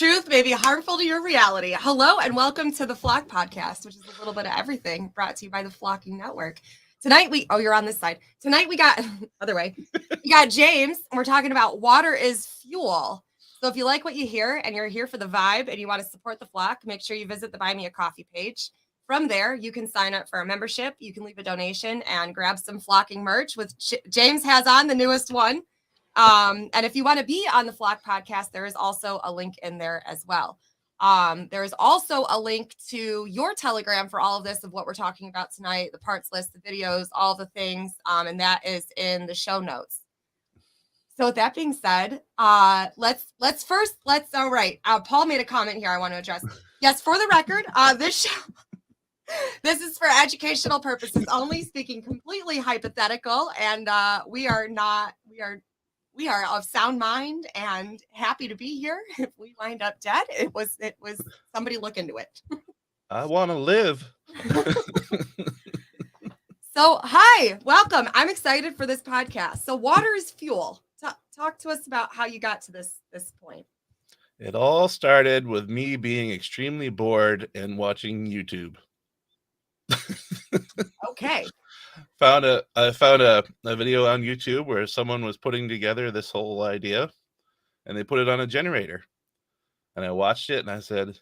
truth may be harmful to your reality. Hello and welcome to the Flock Podcast, which is a little bit of everything, brought to you by the Flocking Network. Tonight you're on this side. Tonight we got, other way, we got James, and we're talking about water is fuel. So if you like what you hear and you're here for the vibe and you want to support the Flock, make sure you visit the Buy Me a Coffee page. From there, you can sign up for a membership. You can leave a donation and grab some Flocking merch, with James has on the newest one. And if you want to be on the Flock podcast, there is also a link in there as well. There is also a link to your Telegram for all of this, of what we're talking about tonight, the parts list, the videos, all the things. And that is in the show notes. So with that being said, all right. Paul made a comment here I want to address. Yes, for the record, this is for educational purposes only, speaking completely hypothetical, and we are of sound mind and happy to be here. If we wind up dead, it was somebody look into it. I want to live. So, hi, welcome. I'm excited for this podcast. So, water is fuel. Talk to us about how you got to this point. It all started with me being extremely bored and watching YouTube. Okay. I found a video on YouTube where someone was putting together this whole idea, and they put it on a generator. And I watched it and I said,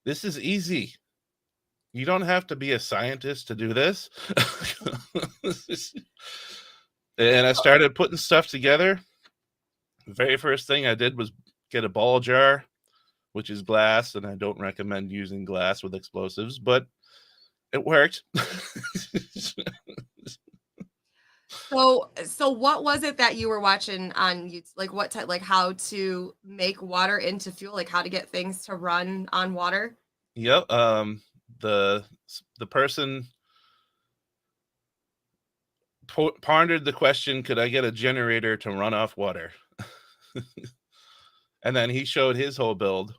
this is easy. You don't have to be a scientist to do this. And I started putting stuff together. The very first thing I did was get a ball jar, which is glass, and I don't recommend using glass with explosives, but it worked. So what was it that you were watching on YouTube? Like what type, like how to make water into fuel, like how to get things to run on water? Yep. The person pondered the question, could I get a generator to run off water? And then he showed his whole build.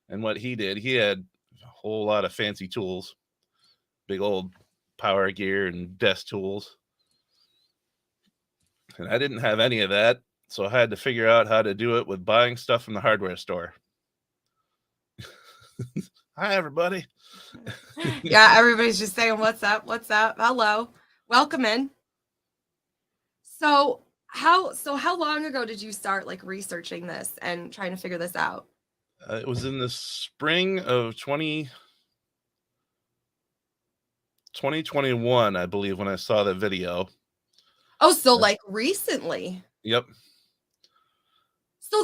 And what he did, he had a whole lot of fancy tools, big old power gear and desk tools. And I didn't have any of that, so I had to figure out how to do it with buying stuff from the hardware store. Hi, everybody. Yeah, everybody's just saying, what's up? What's up? Hello. Welcome in. So how long ago did you start like researching this and trying to figure this out? It was in the spring of 2021, I believe, when I saw the video. Oh, so like recently. Yep. So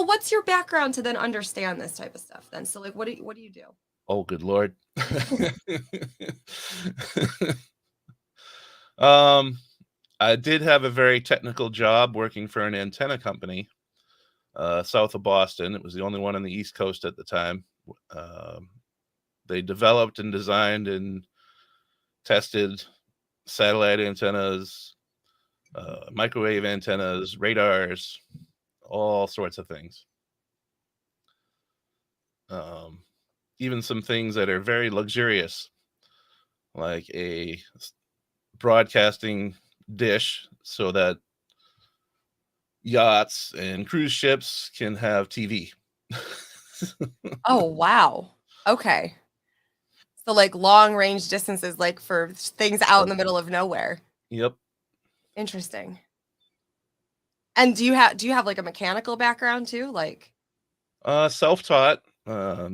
what's your background to then understand this type of stuff then? So like what do you do? Oh, good Lord. I did have a very technical job working for an antenna company south of Boston. It was the only one on the East Coast at the time. They developed and designed and tested satellite antennas, microwave antennas, radars, all sorts of things. Even some things that are very luxurious, like a broadcasting dish so that yachts and cruise ships can have TV. Oh, wow. Okay. So like long range distances, like for things out in the middle of nowhere. Yep. Interesting. And do you have like a mechanical background too? Like Self-taught,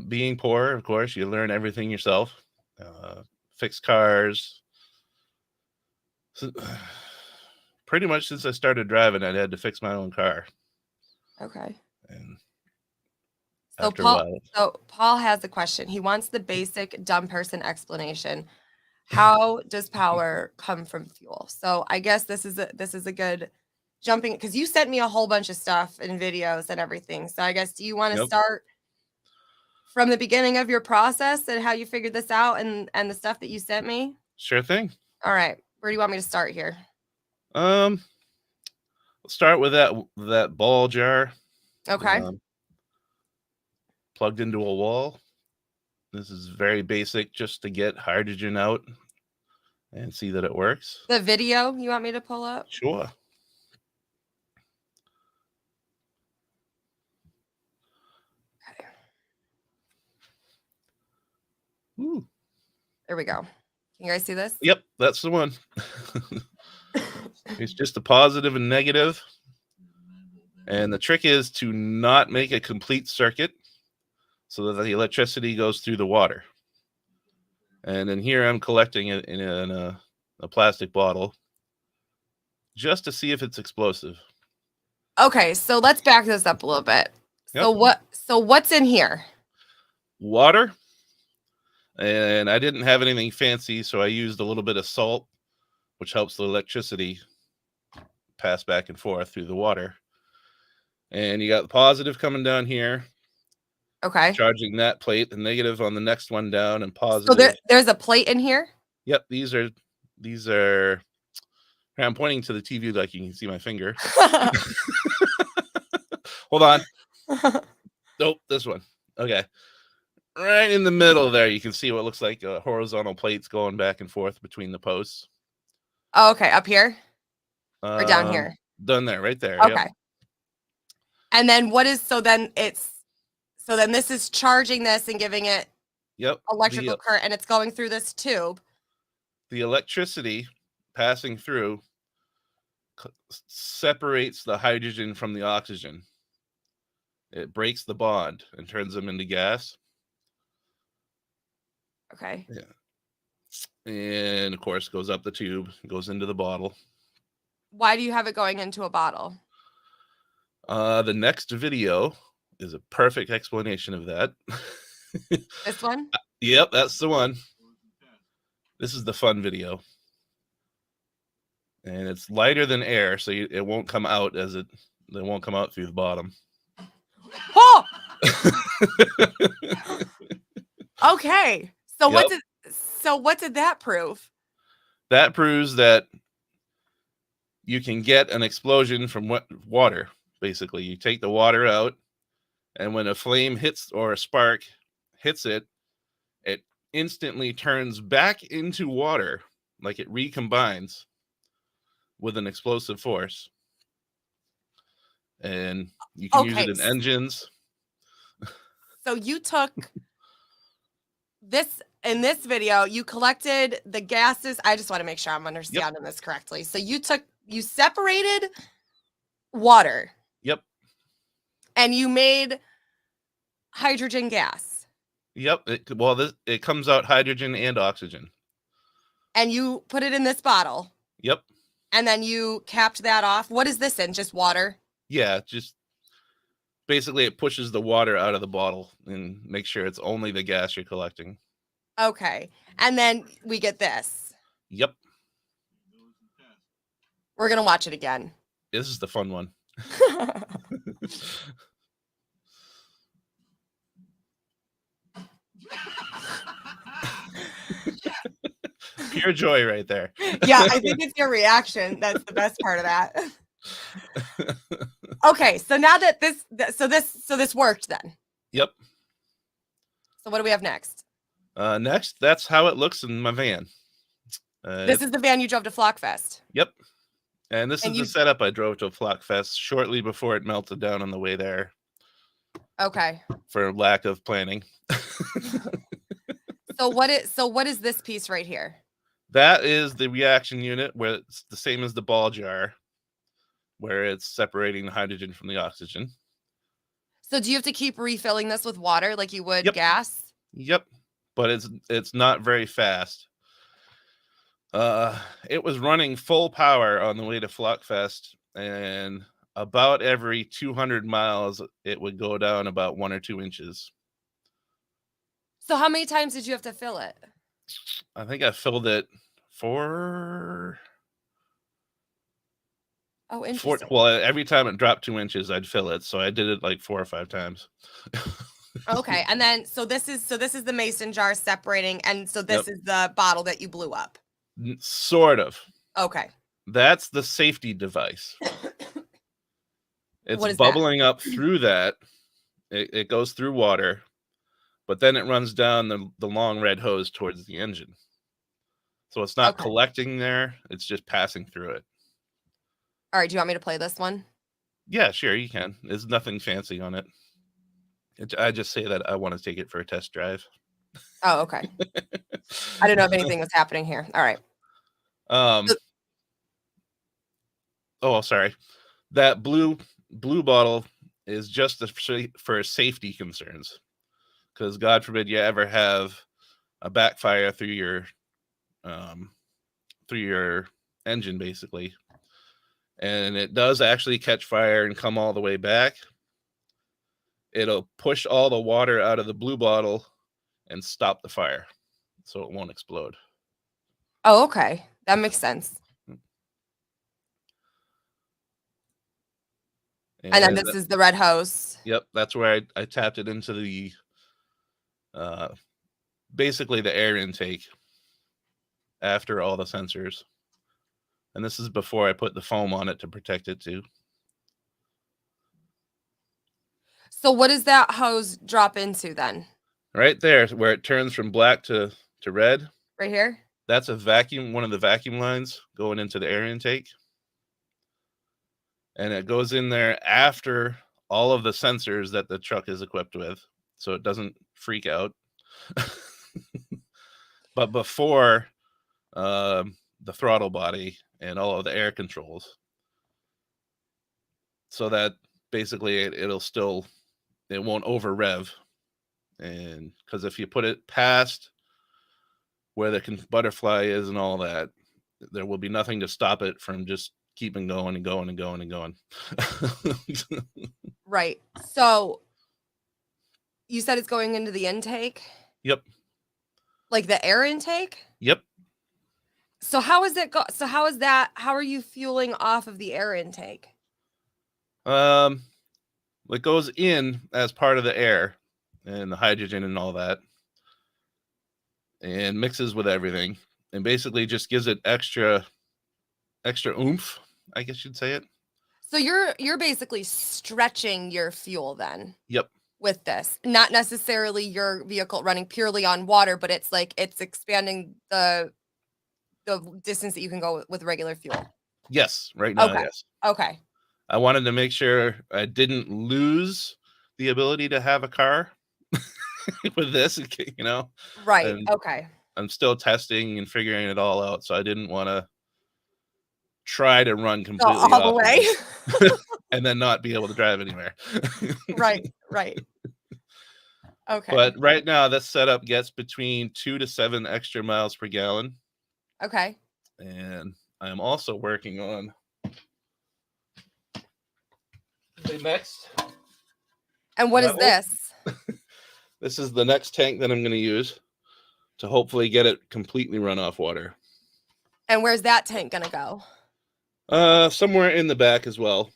being poor, of course, you learn everything yourself. Fix cars. So, pretty much since I started driving, I had to fix my own car. Okay. And so Paul has a question. He wants the basic dumb person explanation. How does power come from fuel? So I guess this is a good jumping, because you sent me a whole bunch of stuff and videos and everything. So I guess, do you want to start from the beginning of your process and how you figured this out and the stuff that you sent me? Sure thing. All right. Where do you want me to start here? Let's start with that ball jar. Okay. Plugged into a wall. This is very basic, just to get hydrogen out and see that it works. The video you want me to pull up? Sure. Ooh. There we go. Can you guys see this? Yep, that's the one. It's just a positive and negative. And the trick is to not make a complete circuit so that the electricity goes through the water. And then here I'm collecting it in a plastic bottle just to see if it's explosive. Okay, so let's back this up a little bit. Yep. So what's in here? Water. And I didn't have anything fancy, so I used a little bit of salt, which helps the electricity pass back and forth through the water. And you got the positive coming down here. Okay. Charging that plate, the negative on the next one down, and positive. So there's a plate in here? Yep, these are I'm pointing to the TV like you can see my finger. Hold on. Nope, this one. Okay. Right in the middle there, you can see what looks like horizontal plates going back and forth between the posts. Oh, okay, up here? Or down here? Down there, right there. Okay. Yep. And then then this is charging this and giving it electrical current, and it's going through this tube. The electricity passing through separates the hydrogen from the oxygen. It breaks the bond and turns them into gas. Okay. Yeah. And of course, goes up the tube, goes into the bottle. Why do you have it going into a bottle? The next video is a perfect explanation of that. This one? Yep, that's the one. This is the fun video. And it's lighter than air, so it won't come out it won't come out through the bottom. Oh! Okay. So what did that prove? That proves that you can get an explosion from water. Basically, you take the water out, and when a flame hits or a spark hits it, it instantly turns back into water, like it recombines with an explosive force. And you can use it in engines. So you took this in this video, you collected the gases. I just want to make sure I'm understanding this correctly. So you separated water. Yep. And you made hydrogen gas. Yep. It comes out hydrogen and oxygen. And you put it in this bottle. Yep. And then you capped that off. What is this in? Just water? Yeah, just basically it pushes the water out of the bottle and makes sure it's only the gas you're collecting. Okay. And then we get this. Yep. We're going to watch it again. This is the fun one. Pure joy right there. Yeah, I think it's your reaction. That's the best part of that. Okay, so now that this worked then. Yep. So what do we have next? Next, that's how it looks in my van. This is the van you drove to Flockfest. Yep. And this is the setup I drove to Flockfest shortly before it melted down on the way there. Okay. For lack of planning. So what is this piece right here? That is the reaction unit, where it's the same as the ball jar, where it's separating the hydrogen from the oxygen. So do you have to keep refilling this with water like you would gas? Yep. But it's not very fast. It was running full power on the way to Flockfest, and about every 200 miles, it would go down about 1 or 2 inches. So how many times did you have to fill it? I think I filled it 4. Oh, interesting. Well, every time it dropped 2 inches, I'd fill it. So I did it like 4 or 5 times. Okay, and then so this is the mason jar separating, and so this is the bottle that you blew up. Sort of. Okay. That's the safety device. It's bubbling up through that. It goes through water, but then it runs down the long red hose towards the engine. So it's not collecting there. It's just passing through it. All right. Do you want me to play this one? Yeah, sure. You can. There's nothing fancy on it. I just say that I want to take it for a test drive. Oh, okay. I didn't know if anything was happening here. All right. Um. So- Oh, sorry. That blue bottle is just for safety concerns, because God forbid you ever have a backfire um, through your engine, basically, and it does actually catch fire and come all the way back. It'll push all the water out of the blue bottle and stop the fire, so it won't explode. Oh, okay. That makes sense. And then this is the red hose. Yep, that's where I tapped it into the basically the air intake after all the sensors. And this is before I put the foam on it to protect it too. So what does that hose drop into then? Right there, where it turns from black to red. Right here? That's a vacuum, one of the vacuum lines going into the air intake. And it goes in there after all of the sensors that the truck is equipped with, so it doesn't freak out. But before the throttle body and all of the air controls, so that basically it won't over rev. And because if you put it past where the butterfly is and all that, there will be nothing to stop it from just keeping going and going and going and going. Right. So you said it's going into the intake? Yep. Like the air intake? Yep. So how is it so how is that, how are you fueling off of the air intake? It goes in as part of the air and the hydrogen and all that, and mixes with everything, and basically just gives it extra oomph, I guess you'd say it. So you're basically stretching your fuel then. Yep. With this, not necessarily your vehicle running purely on water, but it's like it's expanding the distance that you can go with regular fuel. Yes, right now, okay. Yes. Okay. I wanted to make sure I didn't lose the ability to have a car with this, you know. Right. And okay. I'm still testing and figuring it all out, so I didn't want to try to run completely all the way and then not be able to drive anywhere. Right. Okay. But right now, this setup gets between 2 to 7 extra miles per gallon. Okay. And I am also working on the next. And what is this? This is the next tank that I'm going to use to hopefully get it completely run off water. And where's that tank going to go? Somewhere in the back as well.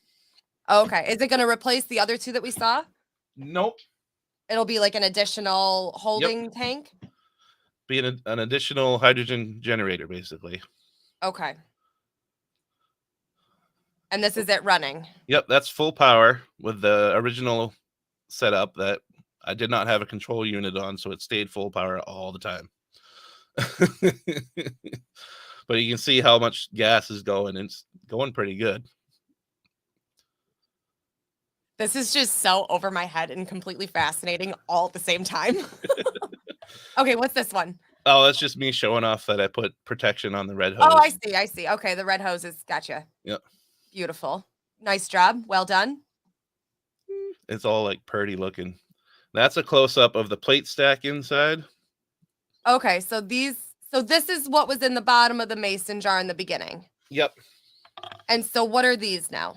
Okay. Is it going to replace the other two that we saw? Nope. It'll be like an additional holding tank? Be an additional hydrogen generator, basically. Okay. And this is it running? Yep, that's full power with the original setup that I did not have a control unit on, so it stayed full power all the time. But you can see how much gas is going. It's going pretty good. This is just so over my head and completely fascinating all at the same time. Okay, what's this one? Oh, that's just me showing off that I put protection on the red hose. Oh, I see. Okay, the red hoses. Gotcha. Yep. Beautiful. Nice job. Well done. It's all like pretty looking. That's a close-up of the plate stack inside. Okay, so this is what was in the bottom of the mason jar in the beginning. Yep. And so what are these now?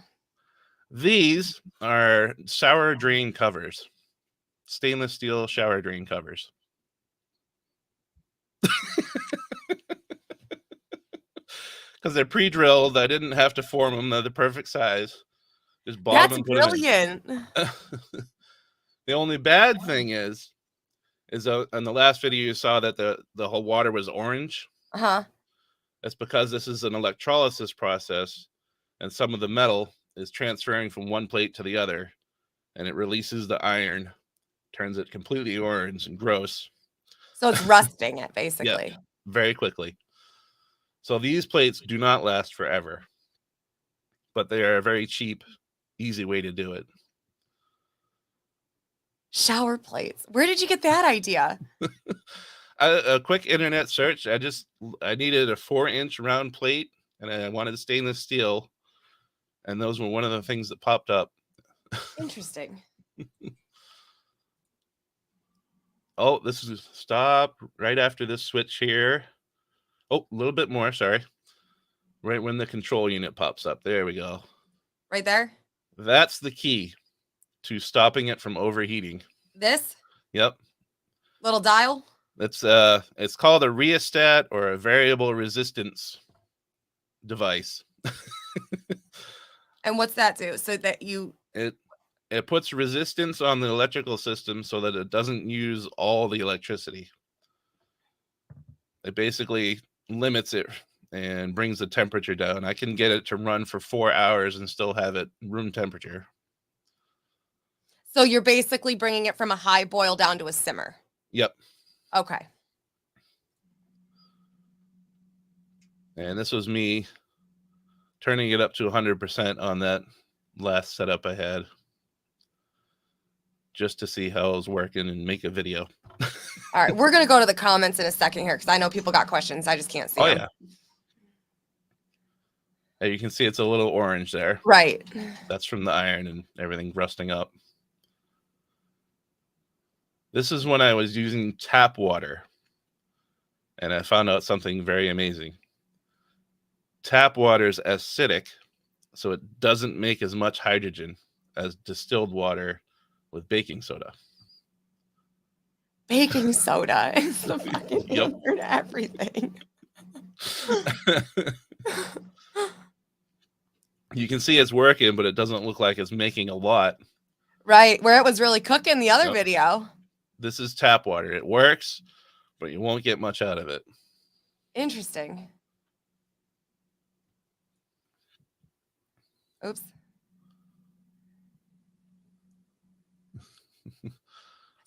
These are shower drain covers. Stainless steel shower drain covers. Because they're pre-drilled. I didn't have to form them. They're the perfect size. Just bought them and put brilliant. them in. The only bad thing is in the last video you saw that the whole water was orange. Uh-huh. That's because this is an electrolysis process, and some of the metal is transferring from one plate to the other, and it releases the iron, turns it completely orange and gross. So it's rusting it, basically. Yeah, very quickly. So these plates do not last forever, but they are a very cheap, easy way to do it. Shower plates. Where did you get that idea? A quick internet search. I needed a 4-inch round plate, and I wanted stainless steel, and those were one of the things that popped up. Interesting. Oh, this is stop right after this switch here. Oh, a little bit more. Sorry. Right when the control unit pops up. There we go. Right there. That's the key to stopping it from overheating. This Yep. little dial. It's called a rheostat or a variable resistance device. And what's that do? So that It puts resistance on the electrical system so that it doesn't use all the electricity. It basically limits it and brings the temperature down. I can get it to run for 4 hours and still have it room temperature. So you're basically bringing it from a high boil down to a simmer. Yep. Okay. And this was me turning it up to 100% on that last setup I had, just to see how it was working and make a video. All right. We're going to go to the comments in a second here because I know people got questions. I just can't see them. Yeah. You can see it's a little orange there. Right. That's from the iron and everything rusting up. This is when I was using tap water, and I found out something very amazing. Tap water is acidic, so it doesn't make as much hydrogen as distilled water with baking soda. Baking soda is the fucking answer to everything. You can see it's working, but it doesn't look like it's making a lot. Right, where it was really cooking the other video. This is tap water. It works, but you won't get much out of it. Interesting. Oops.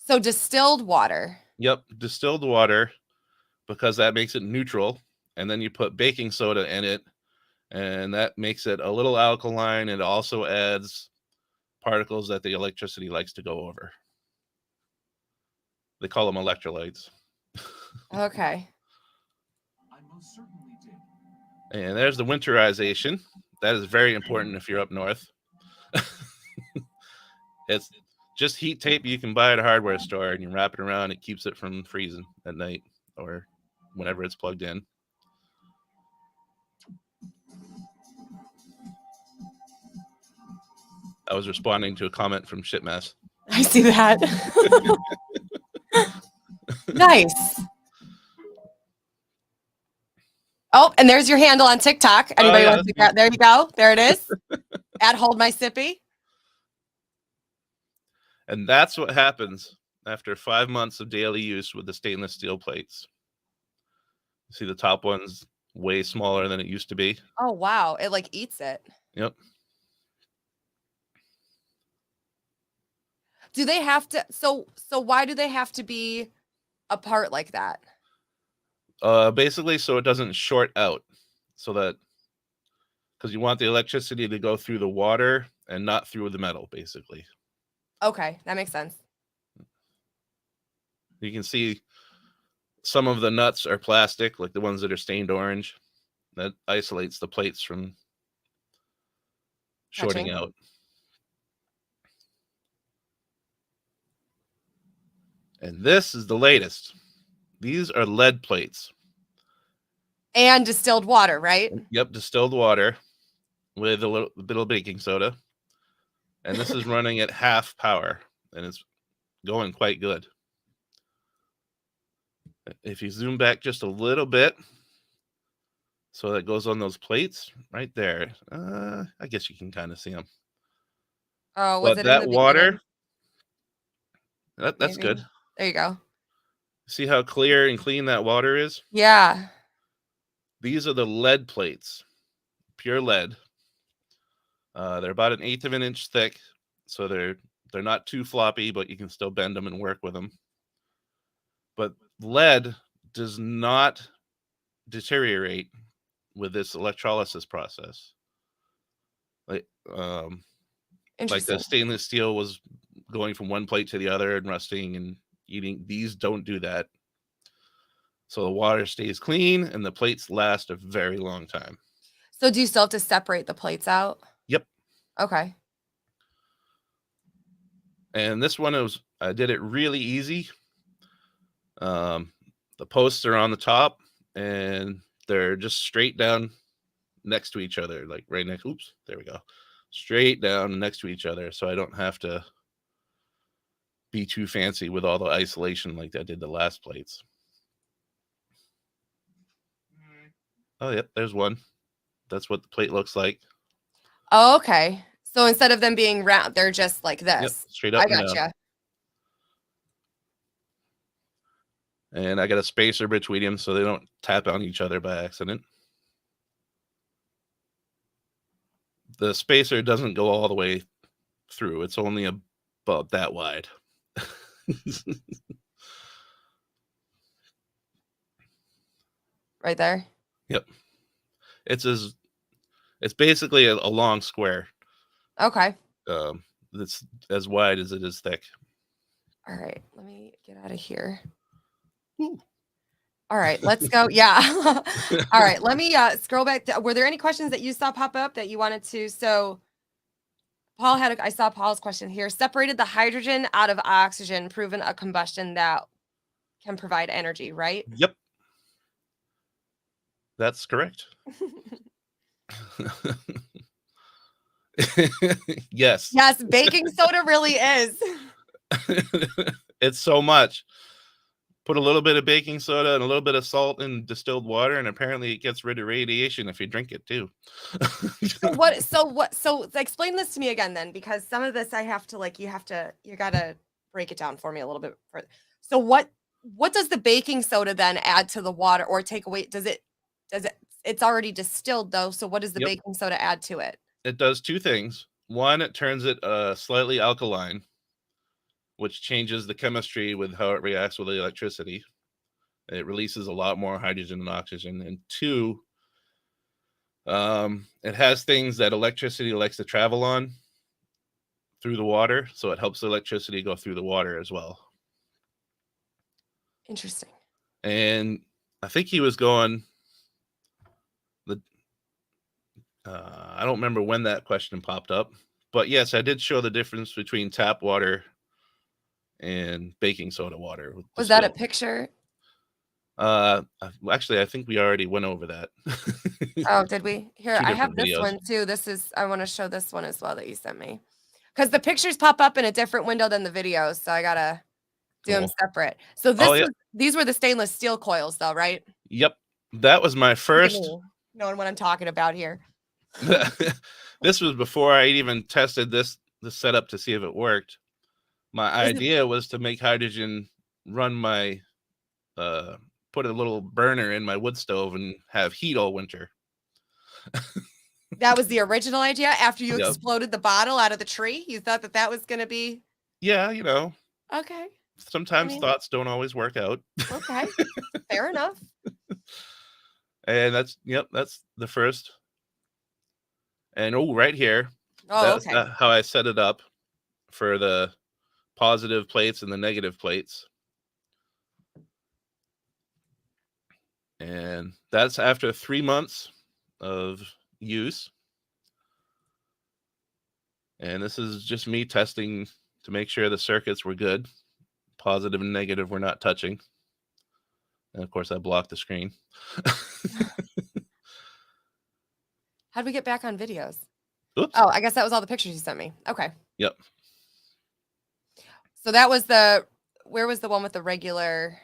So distilled water. Yep, distilled water, because that makes it neutral. And then you put baking soda in it, and that makes it a little alkaline. It also adds particles that the electricity likes to go over. They call them electrolytes. Okay. I most certainly did. And there's the winterization. That is very important if you're up north. It's just heat tape you can buy at a hardware store, and you wrap it around. It keeps it from freezing at night or whenever it's plugged in. I was responding to a comment from Shitmess. I see that. Nice. Oh, and there's your handle on TikTok. Anybody want to figure out? There you go. There it is. At Hold My Sippy. And that's what happens after 5 months of daily use with the stainless steel plates. See, the top one's way smaller than it used to be. Oh, wow. It like eats it. Yep. Do they have to? So why do they have to be apart like that? Basically, so it doesn't short out. So that, because you want the electricity to go through the water and not through the metal, basically. Okay, that makes sense. You can see some of the nuts are plastic, like the ones that are stained orange. That isolates the plates from shorting out. And this is the latest. These are lead plates. And distilled water, right? Yep, distilled water with a little bit of baking soda. And this is running at half power, and it's going quite good. If you zoom back just a little bit, so that goes on those plates right there. I guess you can kind of see them. Oh, was but it that water? That's good. There you go. See how clear and clean that water is? Yeah. These are the lead plates, pure lead. They're about 1/8 of an inch thick, so they're not too floppy, but you can still bend them and work with them. But lead does not deteriorate with this electrolysis process. Like the stainless steel was going from one plate to the other and rusting and eating. These don't do that. So the water stays clean and the plates last a very long time. So do you still have to separate the plates out? Yep. Okay. And this one I did it really easy. The posts are on the top and they're just straight down next to each other, like right next. Oops, there we go. Straight down next to each other, so I don't have to be too fancy with all the isolation like I did the last plates. Oh, yep, there's one. That's what the plate looks like. Oh, okay. So instead of them being round, they're just like this. Yep, straight up I and gotcha. down. And I got a spacer between them so they don't tap on each other by accident. The spacer doesn't go all the way through. It's only about that wide. Right there. Yep. It's basically a long square. Okay. That's as wide as it is thick. All right. Let me get out of here. Woo. All right, let's go. Yeah. All right, let me scroll back. Were there any questions that you saw pop up that you wanted to? So Paul I saw Paul's question here. Separated the hydrogen out of oxygen, proven a combustion that can provide energy, right? Yep. That's correct. Yes. Yes, baking soda really is. It's so much. Put a little bit of baking soda and a little bit of salt in distilled water, and apparently it gets rid of radiation if you drink it too. So explain this to me again then, because some of this I have to you gotta break it down for me a little bit further. So what does the baking soda then add to the water or take away? It's already distilled though. So what does the Yep. baking soda add to it? It does two things. One, it turns it slightly alkaline, which changes the chemistry with how it reacts with the electricity. It releases a lot more hydrogen and oxygen. And two, it has things that electricity likes to travel on through the water, so it helps the electricity go through the water as well. Interesting. And I think he was going I don't remember when that question popped up, but yes, I did show the difference between tap water and baking soda water. Was that a picture? Actually, I think we already went over that. Oh, did we? Here, Two I have different this videos. one too. I want to show this one as well that you sent me. Because the pictures pop up in a different window than the videos, so I gotta do them Cool. separate. So these were the stainless steel coils though, right? Yep. That was my Look at first. me, knowing what I'm talking about here. This was before I even tested this setup to see if it worked. My idea was to make hydrogen run my put a little burner in my wood stove and have heat all winter. That was the original idea after you Yep. exploded the bottle out of the tree? You thought that was going to be Yeah, okay. sometimes thoughts don't always work out. Okay. Fair enough. And that's the first. And right here, Oh, that's okay. how I set it up for the positive plates and the negative plates. And that's after 3 months of use. And this is just me testing to make sure the circuits were good. Positive and negative were not touching. And of course, I blocked the screen. How'd we get back on videos? Oops. Oh, I guess that was all the pictures you sent me. Okay. Yep. So that was where was the one with the regular?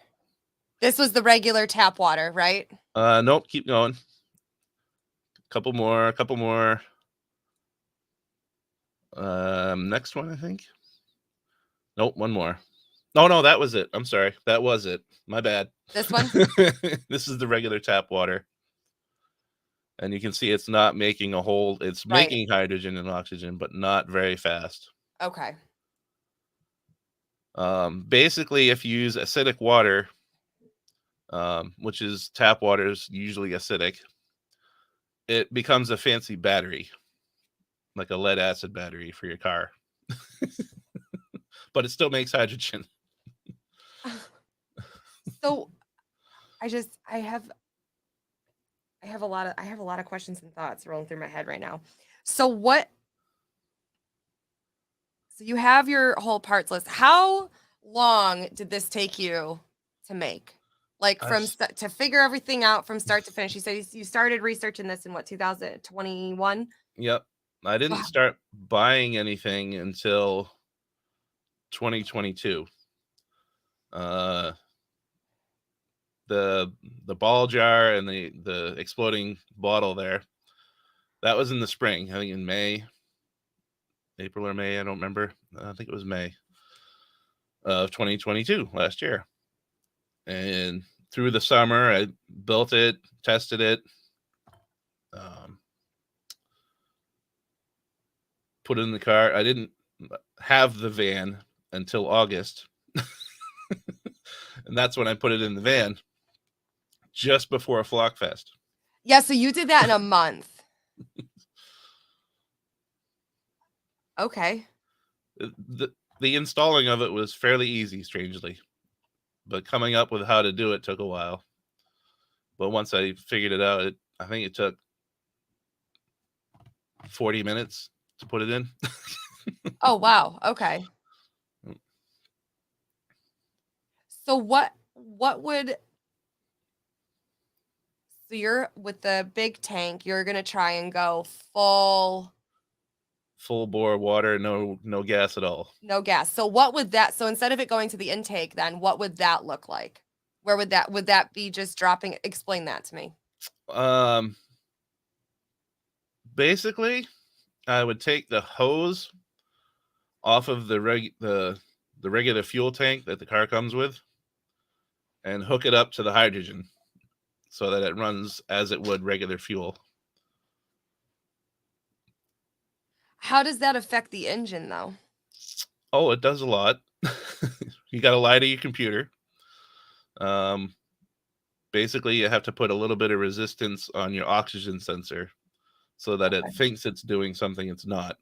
This was the regular tap water, right? Nope, keep going. Couple more. Next one, I think. Nope, one more. No, that was it. I'm sorry. That was it. My bad. This one? This is the regular tap water. And you can see it's not making a whole, it's Right. making hydrogen and oxygen, but not very fast. Okay. Basically, if you use acidic water, which is tap water is usually acidic, it becomes a fancy battery, like a lead acid battery for your car. But it still makes hydrogen. So I have a lot of questions and thoughts rolling through my head right now. So you have your whole parts list. How long did this take you to make? Like I s- to figure everything out from start to finish. You said you started researching this in what, 2021? yep. I didn't start buying anything until 2022. Uh, the ball jar and the exploding bottle there. That was in the spring. I think in May, April or May. I don't remember. I think it was May of 2022 last year. And through the summer, I built it, tested it, put it in the car. I didn't have the van until August. And that's when I put it in the van just before Flockfest. Yeah, so you did that in a month. Okay. The installing of it was fairly easy, strangely. But coming up with how to do it took a while. But once I figured it out, I think it took 40 minutes to put it in. Oh, wow. Okay. So so you're with the big tank, you're going to try and go full bore water, no gas at all. no gas. So so instead of it going to the intake, then what would that look like? Where would that be just dropping? Explain that to me. Basically, I would take the hose off of the regular fuel tank that the car comes with and hook it up to the hydrogen so that it runs as it would regular fuel. How does that affect the engine though? Oh, it does a lot. You got to lie to your computer. Basically, you have to put a little bit of resistance on your oxygen sensor so that it thinks it's doing something it's not.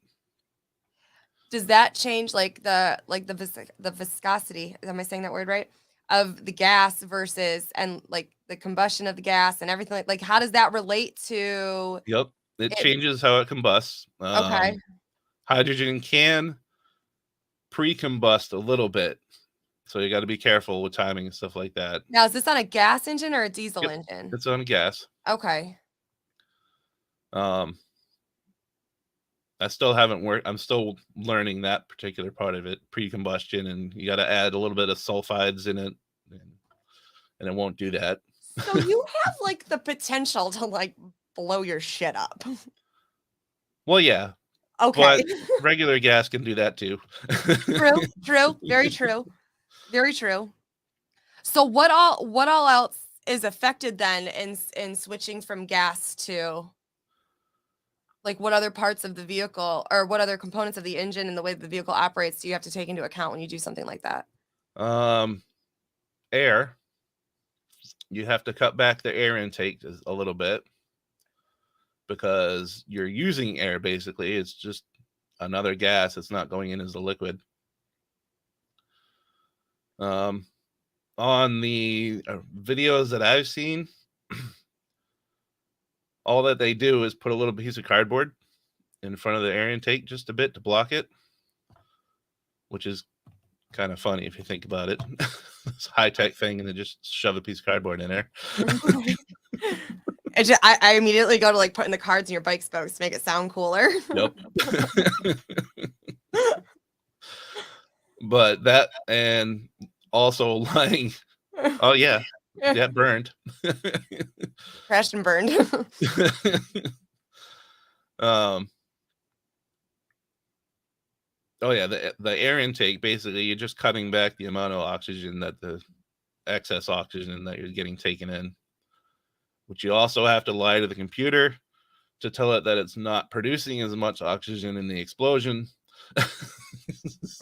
Does that change the viscosity? Am I saying that word right? Of the gas versus and like the combustion of the gas and everything like how does that relate to Yep, it changes how it combusts. Okay. Hydrogen can pre-combust a little bit, so you got to be careful with timing and stuff like that. Now, is this on a gas engine or a diesel engine? It's on gas. Okay. I still haven't worked. I'm still learning that particular part of it, pre-combustion, and you got to add a little bit of sulfides in it, and it won't do that. So you have like the potential to like blow your shit up. Well, yeah. Okay. But regular gas can do that too. True. Very true. Very true. So what all else is affected then in switching from gas to like what other parts of the vehicle or what other components of the engine and the way the vehicle operates do you have to take into account when you do something like that? Air. You have to cut back the air intake a little bit because you're using air basically. It's just another gas. It's not going in as a liquid. On the videos that I've seen, all that they do is put a little piece of cardboard in front of the air intake just a bit to block it, which is kind of funny if you think about it. It's a high-tech thing, and they just shove a piece of cardboard in there. I immediately go to like putting the cards in your bike spokes to make it sound cooler. Yep. But that, and also lying. Oh yeah, burned. Crashed and burned. Oh yeah, the air intake, basically you're just cutting back the amount of oxygen that the excess oxygen that you're getting taken in, which you also have to lie to the computer to tell it that it's not producing as much oxygen in the explosion.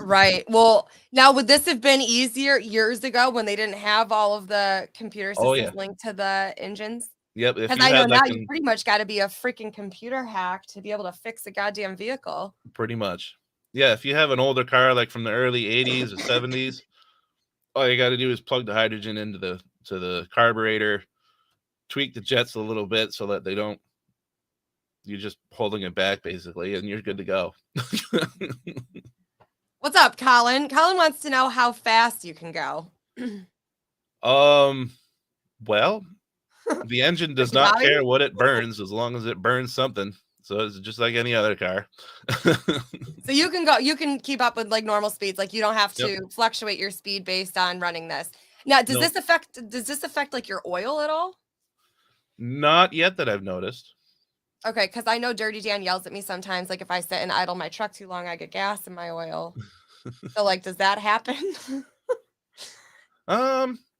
Right. Well, now would this have been easier years ago when they didn't have all of the computer systems linked to the engines? Yep. Because I know now you pretty much got to be a freaking computer hack to be able to fix a goddamn vehicle. Pretty much. Yeah. If you have an older car, like from the early 80s or 70s, all you got to do is plug the hydrogen into the to the carburetor, tweak the jets a little bit so that you're just holding it back basically, and you're good to go. What's up, Colin? Colin wants to know how fast you can go. Well, the engine does Bobby? not care what it burns as long as it burns something. So it's just like any other car. So you can keep up with like normal speeds. Like you don't have to Yep. fluctuate your speed based on running this. Now, does Nope. this affect like your oil at all? Not yet that I've noticed. Okay, because I know Dirty Dan yells at me sometimes. Like if I sit and idle my truck too long, I get gas in my oil. So like, does that happen?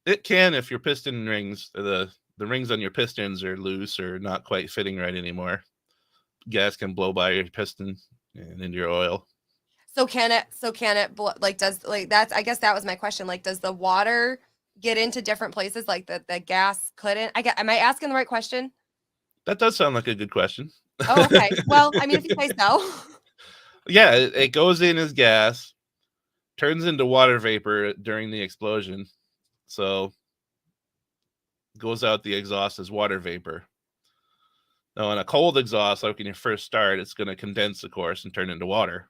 It can if your piston rings, the rings on your pistons are loose or not quite fitting right anymore. Gas can blow by your piston and into your oil. So can it like does like that's I guess that was my question. Like does the water get into different places like the gas couldn't? Am I asking the right question? That does sound like a good question. Oh, okay. Well, I mean, if you say so. Yeah, it goes in as gas, turns into water vapor during the explosion. So goes out the exhaust as water vapor. Now, on a cold exhaust, like when you first start, it's going to condense, of course, and turn into water.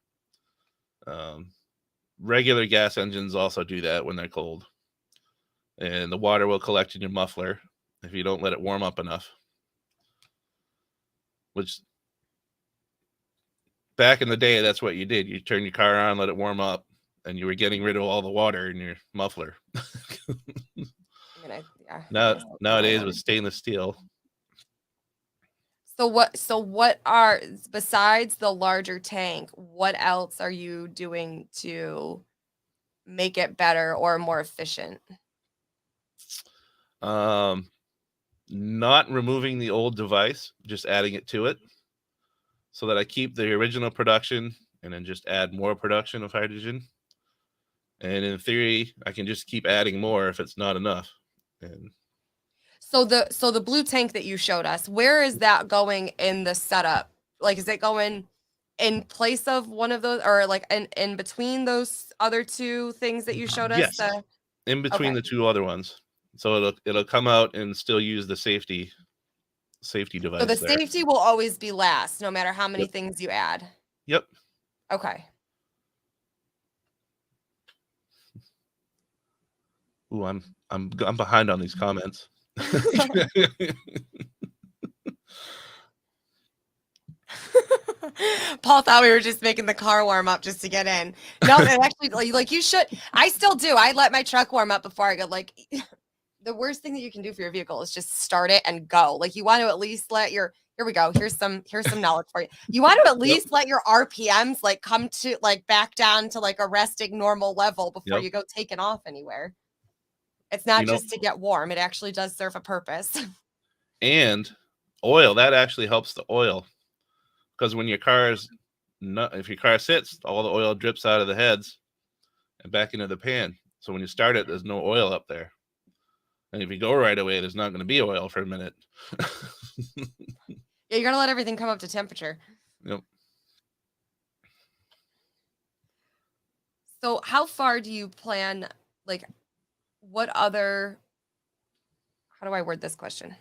Regular gas engines also do that when they're cold. And the water will collect in your muffler if you don't let it warm up enough. Which, back in the day, that's what you did. You turn your car on, let it warm up, and you were getting rid of all the water in your muffler. Nowadays with stainless steel. So what are, besides the larger tank, what else are you doing to make it better or more efficient? Not removing the old device, just adding it to it so that I keep the original production and then just add more production of hydrogen. And in theory, I can just keep adding more if it's not enough. And so the blue tank that you showed us, where is that going in the setup? Like, is it going in place of one of those, or like in between those other two things that you showed us? yes, in between Okay. the two other ones. So it'll come out and still use the safety device. So the there. safety will always be last, no matter how many Yep. things you add. Yep. Okay. Ooh, I'm behind on these comments. Paul thought we were just making the car warm up just to get in. No, it actually like you should. I still do. I let my truck warm up before I go. Like the worst thing that you can do for your vehicle is just start it and go. Like you want to at least let your here we go. Here's some knowledge for you. You want to at least let your RPMs like come to like back down to like a resting normal level before you go taking off anywhere. It's not just to get warm. It actually does serve a purpose. And oil, that actually helps the oil. Because when your if your car sits, all the oil drips out of the heads and back into the pan. So when you start it, there's no oil up there. And if you go right away, there's not going to be oil for a minute. Yeah, you're going to let everything come up to temperature. Yep. So how far do you plan, like, what other, how do I word this question?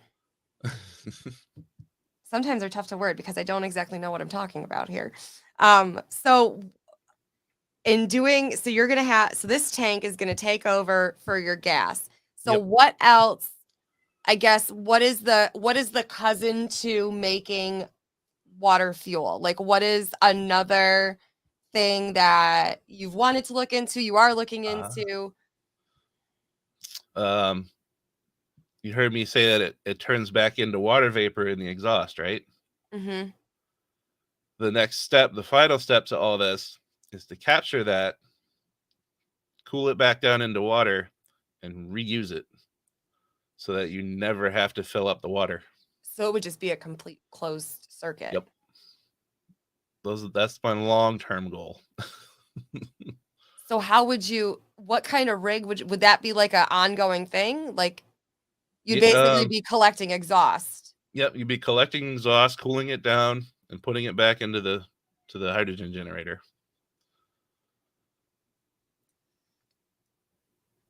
Sometimes they're tough to word because I don't exactly know what I'm talking about here. So you're going to have, so this tank is going to take over for your gas. So what else, I guess, what is the cousin to making water fuel? Like, what is another thing that you've wanted to look into, you are looking into? You heard me say that it turns back into water vapor in the exhaust, right? Mm-hmm. The next step, the final step to all this is to capture that, cool it back down into water, and reuse it so that you never have to fill up the water. So it would just be a complete closed circuit. Yep. That's my long-term goal. So what kind of rig would that be, like an ongoing thing? Like you'd basically be collecting exhaust. Yep, you'd be collecting exhaust, cooling it down, and putting it back into the hydrogen generator.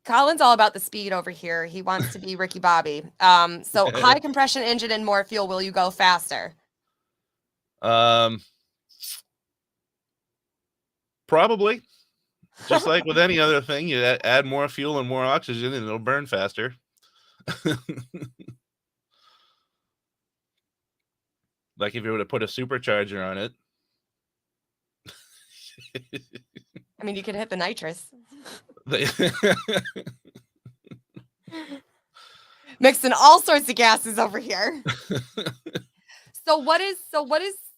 Colin's all about the speed over here. He wants to be Ricky Bobby. So high compression engine and more fuel. Will you go faster? Probably. Just like with any other thing, you add more fuel and more oxygen, and it'll burn faster. Like if you were to put a supercharger on it. I mean, you could hit the nitrous. Mixing all sorts of gases over here. So what is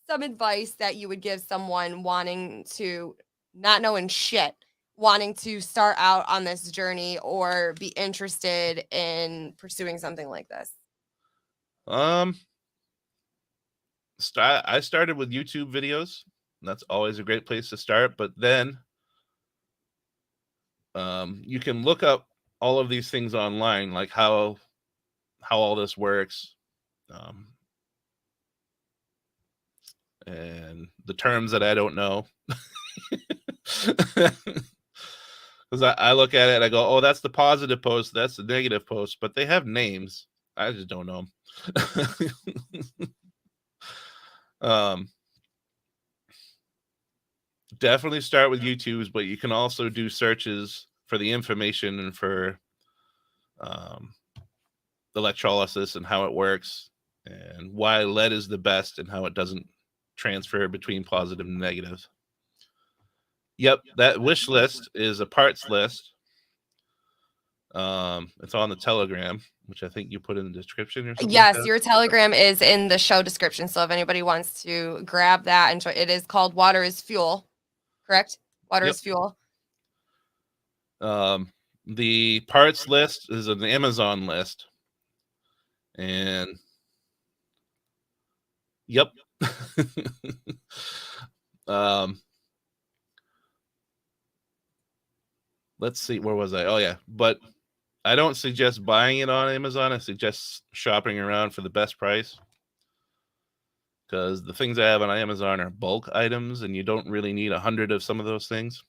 some advice that you would give someone wanting to, not knowing shit, wanting to start out on this journey or be interested in pursuing something like this? I started with YouTube videos. That's always a great place to start. But then you can look up all of these things online, like how all this works, and the terms that I don't know. Because I look at it, I go, oh, that's the positive post, that's the negative post, but they have names. I just don't know them. Definitely start with YouTube's, but you can also do searches for the information and for electrolysis and how it works and why lead is the best and how it doesn't transfer between positive and negative. Yep, that wish list is a parts list. It's on the Telegram, which I think you put in the description or something. Yes, like your Telegram is in the show description. So if anybody wants to grab that, and it is called Water is Fuel, correct? Water is Fuel. The parts list is an Amazon list. And yep. Let's see, where was I? Oh yeah, but I don't suggest buying it on Amazon. I suggest shopping around for the best price, because the things I have on Amazon are bulk items, and you don't really need 100 of some of those things.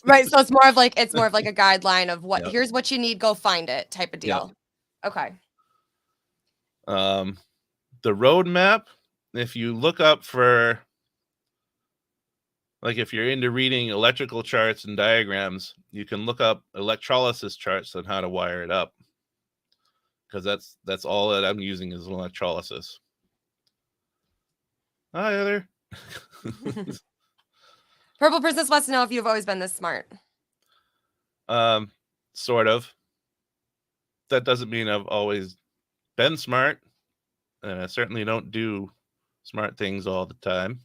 Right, so it's more of like a guideline of what here's what you need, go find it type of deal. Yep. Okay. The roadmap, if you look up for, like, if you're into reading electrical charts and diagrams, you can look up electrolysis charts on how to wire it up, because that's all that I'm using is electrolysis. Hi, Heather. Purple Princess wants to know if you've always been this smart. Sort of. That doesn't mean I've always been smart, and I certainly don't do smart things all the time.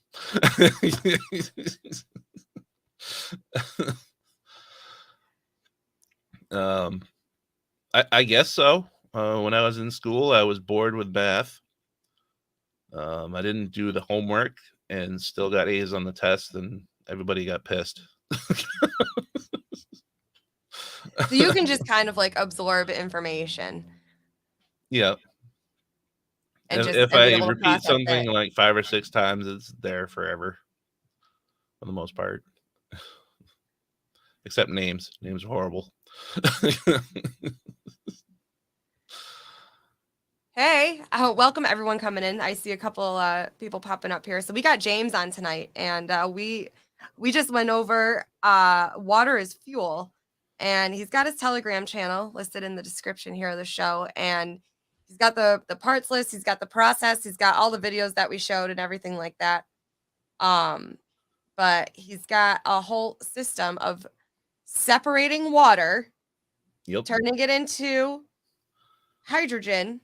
I guess so. When I was in school, I was bored with math. I didn't do the homework and still got A's on the test, and everybody got pissed. So you can just kind of like absorb information. Yeah. And if I repeat something like 5 or 6 times, it's there forever for the most part. Except names. Names are horrible. Hey, welcome everyone coming in. I see a couple people popping up here. So we got James on tonight, and we just went over Water is Fuel, and he's got his Telegram channel listed in the description here of the show, and he's got the parts list, he's got the process, he's got all the videos that we showed and everything like that. But he's got a whole system of separating water, turning it into hydrogen.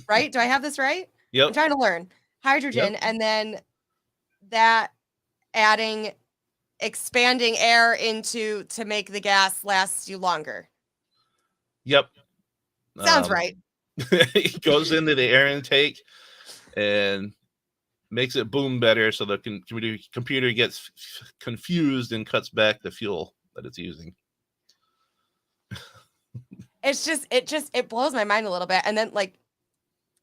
Right? Do I have this right? Yep. I'm trying to learn hydrogen, and then that expanding air into to make the gas last you longer. Yep. Sounds right. It goes into the air intake and makes it boom better, so the computer gets confused and cuts back the fuel that it's using. It blows my mind a little bit. And then, like,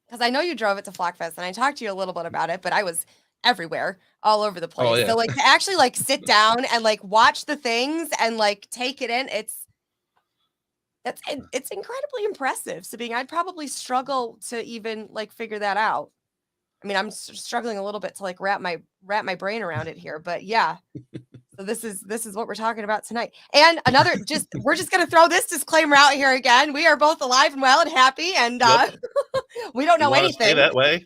because I know you drove it to Flockfest, and I talked to you a little bit about it, but I was everywhere, all over the place. Oh, yeah. So like to actually like sit down and like watch the things and like take it in, It's incredibly impressive. Sabine, I'd probably struggle to even like figure that out. I mean, I'm struggling a little bit to like wrap my brain around it here, but yeah. So this is what we're talking about tonight. And another we're just gonna throw this disclaimer out here again. We are both alive and well and happy, and Yep. we don't You know want to stay anything. that way?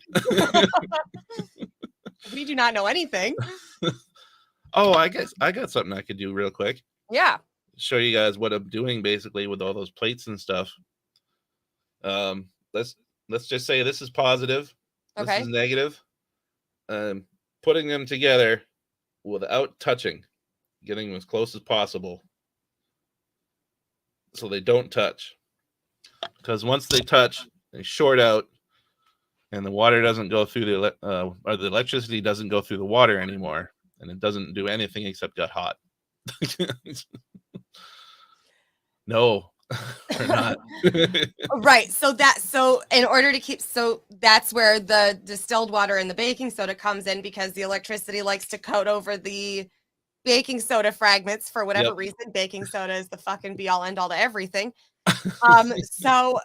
We do not know anything. Oh, I guess I got something I could do real quick. Yeah. Show you guys what I'm doing basically with all those plates and stuff. Let's just say this is positive. This Okay. is negative. Putting them together without touching, getting them as close as possible so they don't touch. Because once they touch, they short out, and the water doesn't go through or the electricity doesn't go through the water anymore, and it doesn't do anything except get hot. No, we're not. Right. So in order to keep, so that's where the distilled water and the baking soda comes in, because the electricity likes to coat over the baking soda fragments for whatever Yep. reason. Baking soda is the fucking be all end all to everything. So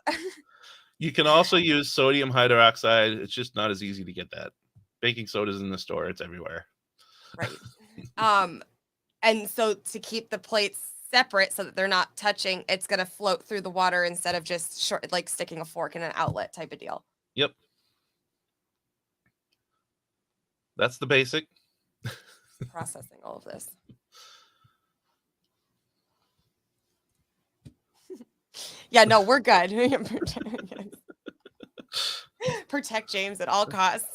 you can also use sodium hydroxide. It's just not as easy to get that. Baking soda's in the store. It's everywhere. Right. And so to keep the plates separate so that they're not touching, it's going to float through the water instead of just like sticking a fork in an outlet type of deal. Yep. That's the basic. Processing all of this. Yeah, no, we're good. Protect James at all costs.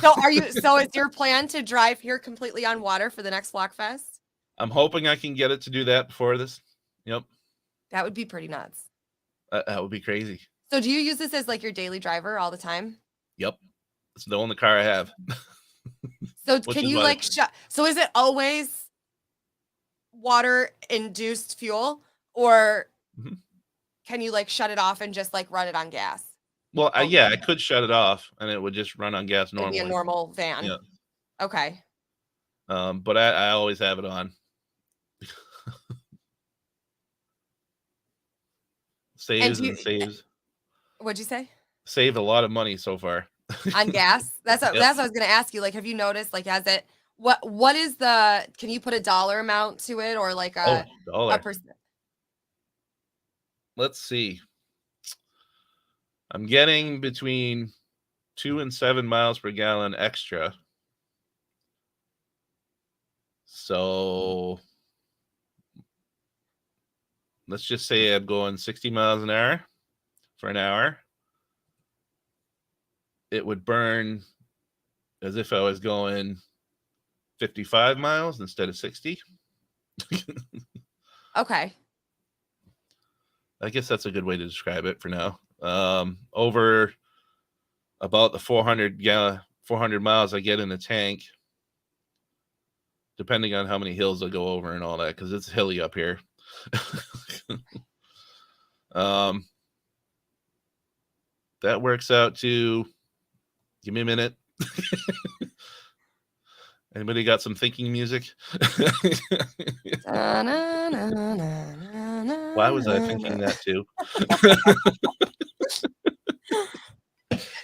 So is your plan to drive here completely on water for the next Flock Fest? I'm hoping I can get it to do that before this. Yep. That would be pretty nuts. That would be crazy. So do you use this as like your daily driver all the time? Yep. It's the only car I have. So can you like so is it always water induced fuel, or can you like shut it off and just like run it on gas? Well, yeah, I could shut it off and it would just run on gas normally. It'd be a normal van. Yeah. Okay. But I always have it on. Saves. What'd you say? Saved a lot of money so far. On gas? That's what I was gonna ask you. Like, have you noticed, like, has it what is the, can you put a dollar amount to it, or like a percent? Let's see. I'm getting between 2 and 7 miles per gallon extra. So let's just say I'm going 60 miles an hour for an hour. It would burn as if I was going 55 miles instead of 60. Okay. I guess that's a good way to describe it for now. Over about the 400 miles I get in the tank, depending on how many hills I go over and all that, because it's hilly up here. That works out to, give me a minute. Anybody got some thinking music? Why was I thinking that too?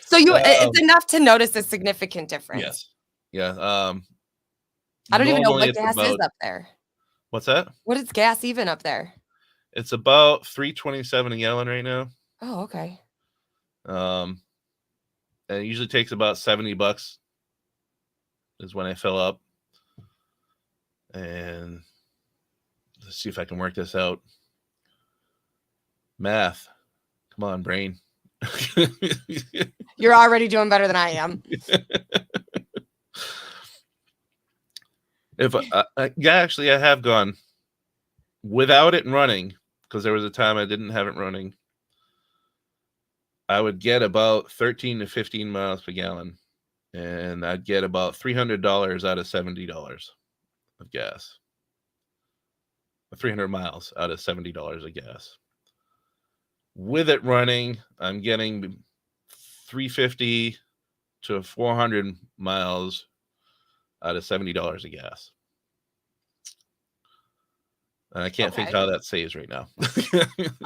So it's enough to notice a significant difference. Yes. Yeah. I don't even know what gas is up there. What's that? What is gas even up there? It's about $3.27 a gallon right now. Oh, okay. And it usually takes about $70 is when I fill up. And let's see if I can work this out. Math. Come on, brain. You're already doing better than I am. Actually, I have gone without it running, because there was a time I didn't have it running. I would get about 13 to 15 miles per gallon, and I'd get about $300 out of $70 of gas. 300 miles out of $70 of gas. With it running, I'm getting 350 to 400 miles out of $70 of gas. And I can't think Okay. how that saves right now.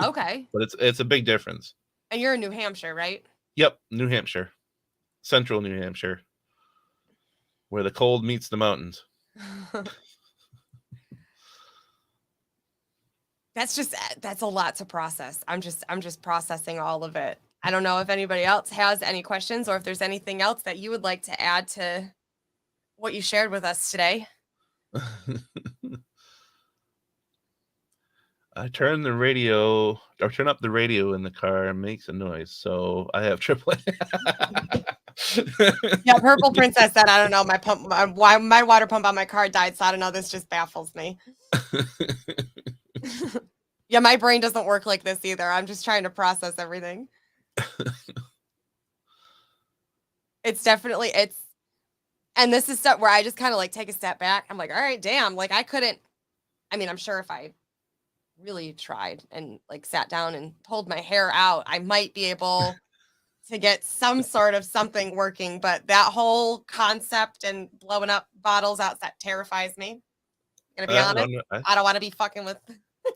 Okay. But it's a big difference. And you're in New Hampshire, right? Yep, New Hampshire. Central New Hampshire. Where the cold meets the mountains. That's a lot to process. I'm just processing all of it. I don't know if anybody else has any questions or if there's anything else that you would like to add to what you shared with us today. I turn up the radio in the car and makes a noise. So I have AAA. Yeah, Purple Princess said, I don't know, why my water pump on my car died, so I don't know, this just baffles me. Yeah, my brain doesn't work like this either. I'm just trying to process everything. And this is stuff where I just kind of like take a step back. I'm like, all right, damn, like I'm sure if I really tried and like sat down and pulled my hair out, I might be able to get some sort of something working, but that whole concept and blowing up bottles outside terrifies me. Gonna be honest. I don't want to be fucking with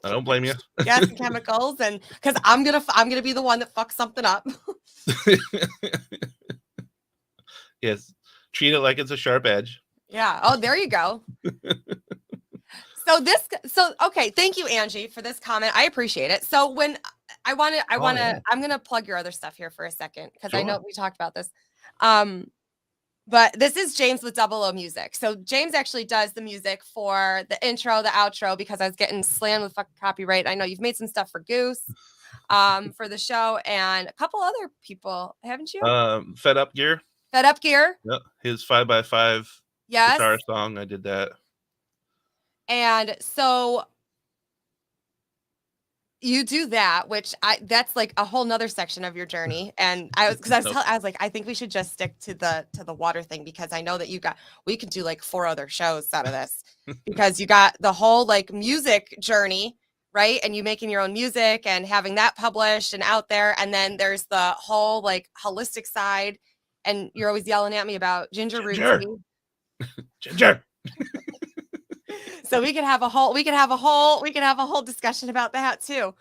I don't blame you. gas and chemicals, and because I'm gonna be the one that fucks something up. Yes, treat it like it's a sharp edge. Yeah. Oh, there you go. Okay. Thank you, Angie, for this comment. I appreciate it. So when I'm gonna plug your other stuff here for a second because I know we talked about this. But this is James with Double O Music. So James actually does the music for the intro, the outro, because I was getting slammed with fucking copyright. I know you've made some stuff for Goose, for the show, and a couple other people, haven't you? Fed Up Gear. Fed Up Gear. Yep. His 5x5 guitar song. I did that. And so you do that, which that's like a whole nother section of your journey. And I was like, I think we should just stick to the water thing, because I know that we could do like 4 other shows out of this because you got the whole like music journey, right? And you making your own music and having that published and out there. And then there's the whole like holistic side. And you're always yelling at me about ginger root tea. Ginger. So we could have a whole discussion about that too.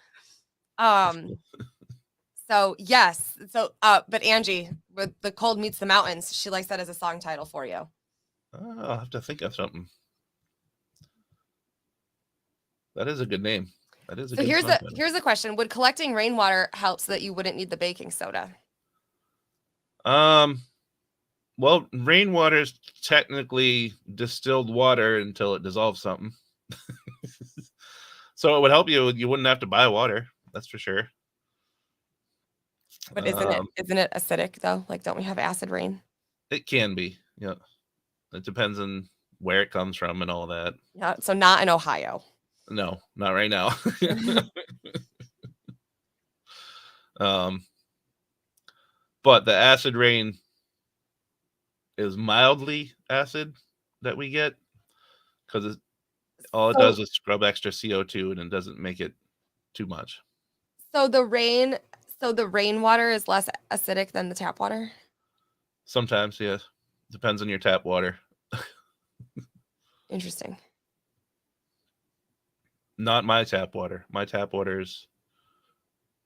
So yes. So but Angie, with The Cold Meets the Mountains, she likes that as a song title for you. I'll have to think of something. That is a good name. That is a good So here's a question. Would collecting rainwater help so that you wouldn't need the baking soda? Well, rainwater is technically distilled water until it dissolves something. So it would help you. You wouldn't have to buy water. That's for sure. But isn't it acidic though? Like, don't we have acid rain? It can be. Yeah. It depends on where it comes from and all that. Yeah. So not in Ohio. No, not right now. But the acid rain is mildly acid that we get, because all it does is scrub extra CO2 and it doesn't make it too much. So the rainwater is less acidic than the tap water? Sometimes, yes. Depends on your tap water. Interesting. Not my tap water. My tap water is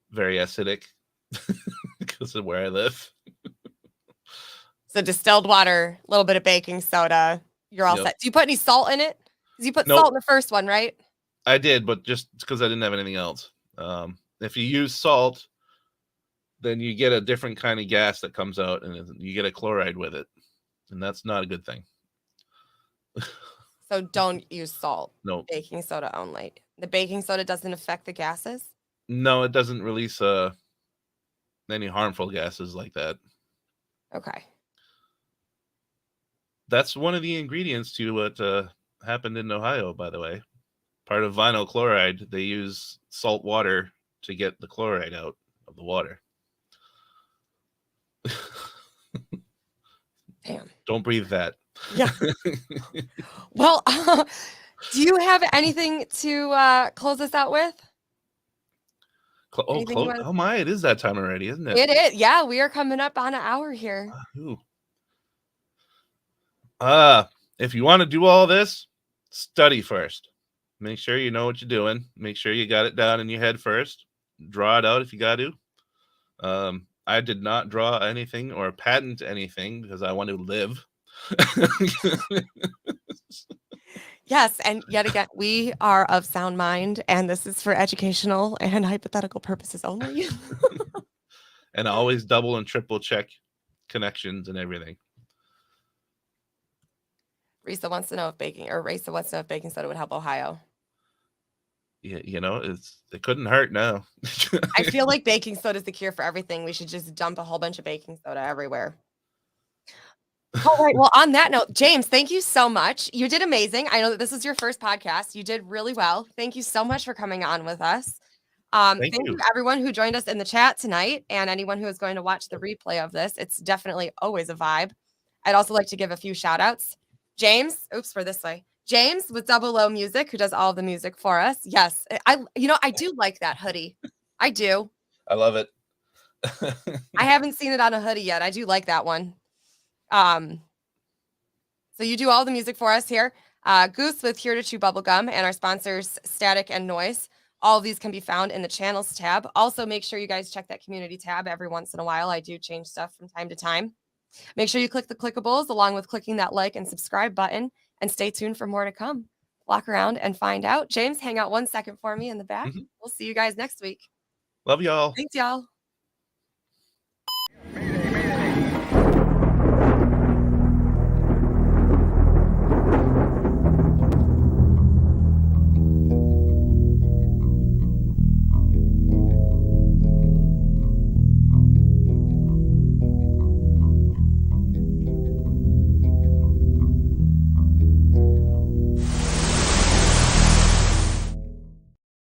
very acidic because of where I live. So distilled water, a little bit of baking soda, you're all set. Do you put any salt in it? Because you put salt in the first one, right? I did, but just because I didn't have anything else. If you use salt, then you get a different kind of gas that comes out, and you get a chloride with it, and that's not a good thing. So don't use salt. No. Baking soda only. The baking soda doesn't affect the gases? No, it doesn't release any harmful gases like that. Okay. That's one of the ingredients to what happened in Ohio, by the way. Part of vinyl chloride, they use salt water to get the chloride out of the water. Damn. Don't breathe that. Yeah. Well, do you have anything to close us out with? Oh my, it is that time already, isn't it? It is. Yeah, we are coming up on an hour here. If you want to do all this, study first. Make sure you know what you're doing. Make sure you got it down in your head first. Draw it out if you got to. I did not draw anything or patent anything because I want to live. Yes, and yet again, we are of sound mind, and this is for educational and hypothetical purposes only. And always double and triple check connections and everything. Risa wants to know if baking soda would help Ohio. Yeah, it couldn't hurt now. I feel like baking soda is the cure for everything. We should just dump a whole bunch of baking soda everywhere. All right. Well, on that note, James, thank you so much. You did amazing. I know that this is your first podcast. You did really well. Thank you so much for coming on with us. Thank you to everyone who joined us in the chat tonight and anyone who is going to watch the replay of this. It's definitely always a vibe. I'd also like to give a few shout outs. James, we're this way. James with Double O Music, who does all of the music for us. Yes, I do like that hoodie. I do. I love it. I haven't seen it on a hoodie yet. I do like that one. So you do all the music for us here. Goose with Here to Chew Bubblegum and our sponsors, Static and Noise. All of these can be found in the channels tab. Also, make sure you guys check that community tab every once in a while. I do change stuff from time to time. Make sure you click the clickables along with clicking that like and subscribe button, and stay tuned for more to come. Walk around and find out. James, hang out 1 second for me in the back. We'll see you guys next week. Love y'all. Thanks, y'all.